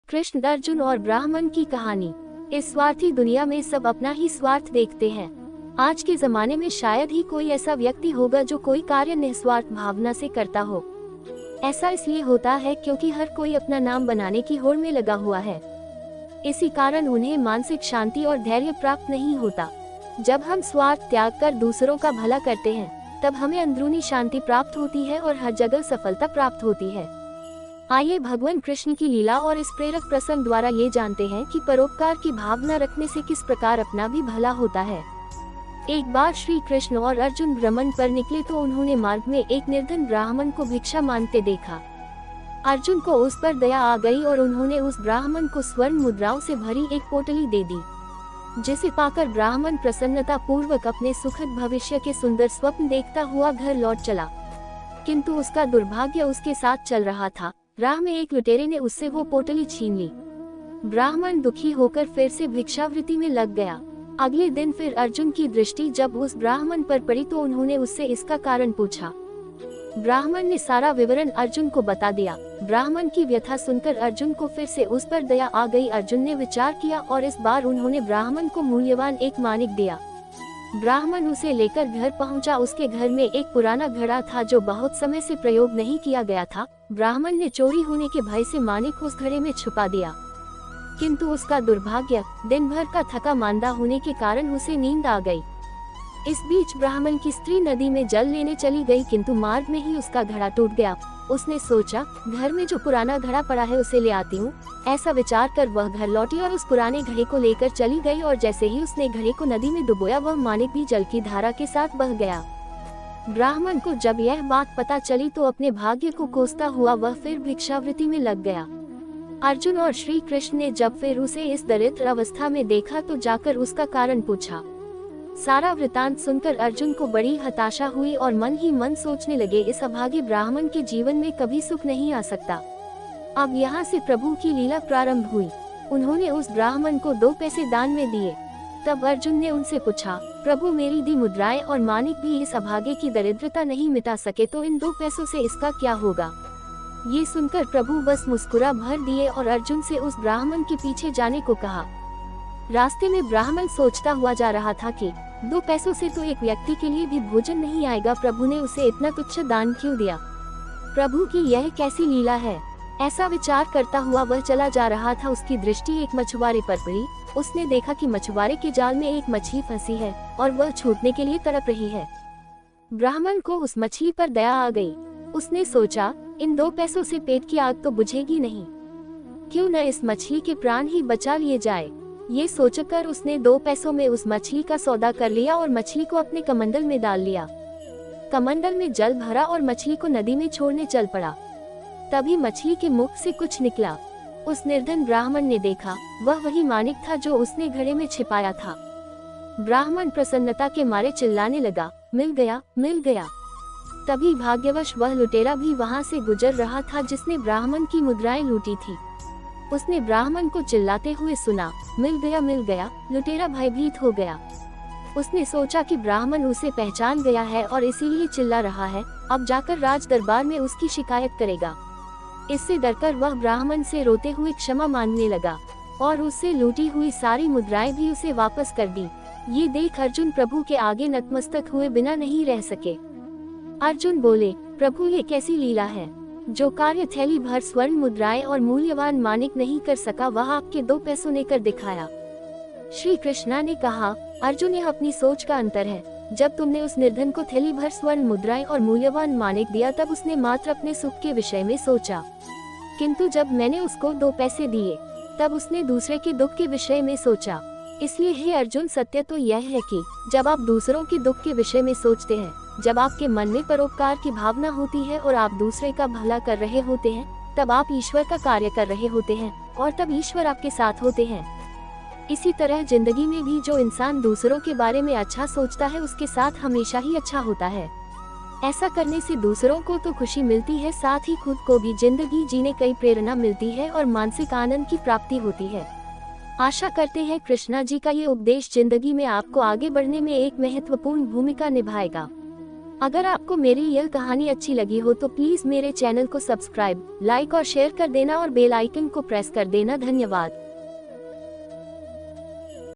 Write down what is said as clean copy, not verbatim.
कृष्ण, अर्जुन और ब्राह्मण की कहानी। इस स्वार्थी दुनिया में सब अपना ही स्वार्थ देखते हैं। आज के जमाने में शायद ही कोई ऐसा व्यक्ति होगा जो कोई कार्य निस्वार्थ भावना से करता हो। ऐसा इसलिए होता है क्योंकि हर कोई अपना नाम बनाने की होड़ में लगा हुआ है। इसी कारण उन्हें मानसिक शांति और धैर्य प्राप्त नहीं होता। जब हम स्वार्थ त्याग कर दूसरों का भला करते हैं, तब हमें अंदरूनी शांति प्राप्त होती है और हर जगह सफलता प्राप्त होती है। आइए भगवान कृष्ण की लीला और इस प्रेरक प्रसंग द्वारा ये जानते हैं कि परोपकार की भावना रखने से किस प्रकार अपना भी भला होता है। एक बार श्री कृष्ण और अर्जुन भ्रमण पर निकले तो उन्होंने मार्ग में एक निर्धन ब्राह्मण को भिक्षा मांगते देखा। अर्जुन को उस पर दया आ गई और उन्होंने उस ब्राह्मण को स्वर्ण मुद्राओं से भरी एक पोटली दे दी, जिसे पाकर ब्राह्मण प्रसन्नता पूर्वक अपने सुखद भविष्य के सुंदर स्वप्न देखता हुआ घर लौट चला। किंतु उसका दुर्भाग्य उसके साथ चल रहा था। राह में एक लुटेरे ने उससे वो पोटली छीन ली। ब्राह्मण दुखी होकर फिर से भिक्षावृत्ति में लग गया। अगले दिन फिर अर्जुन की दृष्टि जब उस ब्राह्मण पर पड़ी तो उन्होंने उससे इसका कारण पूछा। ब्राह्मण ने सारा विवरण अर्जुन को बता दिया। ब्राह्मण की व्यथा सुनकर अर्जुन को फिर से उस पर दया आ गई। अर्जुन ने विचार किया और इस बार उन्होंने ब्राह्मण को मूल्यवान एक माणिक दिया। ब्राह्मण उसे लेकर घर पहुंचा। उसके घर में एक पुराना घड़ा था जो बहुत समय से प्रयोग नहीं किया गया था। ब्राह्मण ने चोरी होने के भय से माणिक उस घड़े में छुपा दिया, किंतु उसका दुर्भाग्य दिन भर का थका मांदा होने के कारण उसे नींद आ गई। इस बीच ब्राह्मण की स्त्री नदी में जल लेने चली गई, किंतु मार्ग में ही उसका घड़ा टूट गया। उसने सोचा, घर में जो पुराना घड़ा पड़ा है उसे ले आती हूँ। ऐसा विचार कर वह घर लौटी और उस पुराने घड़े को लेकर चली गई और जैसे ही उसने घड़े को नदी में डुबोया वह माणिक भी जल की धारा के साथ बह गया। ब्राह्मण को जब यह बात पता चली तो अपने भाग्य को कोसता हुआ वह फिर भिक्षावृत्ति में लग गया। अर्जुन और श्री कृष्ण ने जब फिर उसे इस दरिद्र अवस्था में देखा तो जाकर उसका कारण पूछा। सारा वृतांत सुनकर अर्जुन को बड़ी हताशा हुई और मन ही मन सोचने लगे, इस अभागे ब्राह्मण के जीवन में कभी सुख नहीं आ सकता। अब यहाँ से प्रभु की लीला प्रारंभ हुई। उन्होंने उस ब्राह्मण को 2 पैसे दान में दिए। तब अर्जुन ने उनसे पूछा, प्रभु मेरी दी मुद्राएं और माणिक भी इस अभागे की दरिद्रता नहीं मिटा सके तो इन 2 पैसों से इसका क्या होगा। ये सुनकर प्रभु बस मुस्कुरा भर दिए और अर्जुन से उस ब्राह्मण के पीछे जाने को कहा। रास्ते में ब्राह्मण सोचता हुआ जा रहा था कि 2 पैसों से तो एक व्यक्ति के लिए भी भोजन नहीं आएगा, प्रभु ने उसे इतना तुच्छ दान क्यों दिया, प्रभु की यह कैसी लीला है। ऐसा विचार करता हुआ वह चला जा रहा था। उसकी दृष्टि एक मछुआरे पर पड़ी। उसने देखा कि मछुआरे के जाल में एक मछली फंसी है और वह छूटने के लिए तड़प रही है। ब्राह्मण को उस मछली पर दया आ गई। उसने सोचा, इन 2 पैसों से पेट की आग तो बुझेगी नहीं, क्यों न इस मछली के प्राण ही बचा लिए जाए। ये सोचकर उसने 2 पैसों में उस मछली का सौदा कर लिया और मछली को अपने कमंडल में डाल लिया। कमंडल में जल भरा और मछली को नदी में छोड़ने चल पड़ा। तभी मछली के मुख से कुछ निकला। उस निर्धन ब्राह्मण ने देखा, वह वही माणिक था जो उसने घड़े में छिपाया था। ब्राह्मण प्रसन्नता के मारे चिल्लाने लगा, मिल गया, मिल गया। तभी भाग्यवश वह लुटेरा भी वहां से गुजर रहा था जिसने ब्राह्मण की मुद्राएं लूटी थी। उसने ब्राह्मण को चिल्लाते हुए सुना, मिल गया, मिल गया। लुटेरा भयभीत हो गया। उसने सोचा कि ब्राह्मण उसे पहचान गया है और इसीलिए चिल्ला रहा है। अब जाकर राज दरबार में उसकी शिकायत करेगा। इससे डरकर वह ब्राह्मण से रोते हुए क्षमा मांगने लगा और उससे लूटी हुई सारी मुद्राएं भी उसे वापस कर दी। ये देख अर्जुन प्रभु के आगे नतमस्तक हुए बिना नहीं रह सके। अर्जुन बोले, प्रभु ये कैसी लीला है। जो कार्य थैली भर स्वर्ण मुद्राएं और मूल्यवान माणिक नहीं कर सका वह आपके 2 पैसों ने कर दिखाया। श्री कृष्णा ने कहा, अर्जुन यह अपनी सोच का अंतर है। जब तुमने उस निर्धन को थैली भर स्वर्ण मुद्राएं और मूल्यवान माणिक दिया तब उसने मात्र अपने सुख के विषय में सोचा, किंतु जब मैंने उसको 2 पैसे दिए तब उसने दूसरे के दुख के विषय में सोचा। इसलिए हे अर्जुन, सत्य तो यह है कि जब आप दूसरों के दुख के विषय में सोचते हैं, जब आपके मन में परोपकार की भावना होती है और आप दूसरे का भला कर रहे होते हैं, तब आप ईश्वर का कार्य कर रहे होते हैं और तब ईश्वर आपके साथ होते हैं। इसी तरह जिंदगी में भी जो इंसान दूसरों के बारे में अच्छा सोचता है उसके साथ हमेशा ही अच्छा होता है। ऐसा करने से दूसरों को तो खुशी मिलती है, साथ ही खुद को भी जिंदगी जीने की प्रेरणा मिलती है और मानसिक आनंद की प्राप्ति होती है। आशा करते हैं कृष्णा जी का ये उपदेश जिंदगी में आपको आगे बढ़ने में एक महत्वपूर्ण भूमिका निभाएगा। अगर आपको मेरी यह कहानी अच्छी लगी हो तो प्लीज मेरे चैनल को सब्सक्राइब, लाइक और शेयर कर देना और बेल आइकन को प्रेस कर देना। धन्यवाद।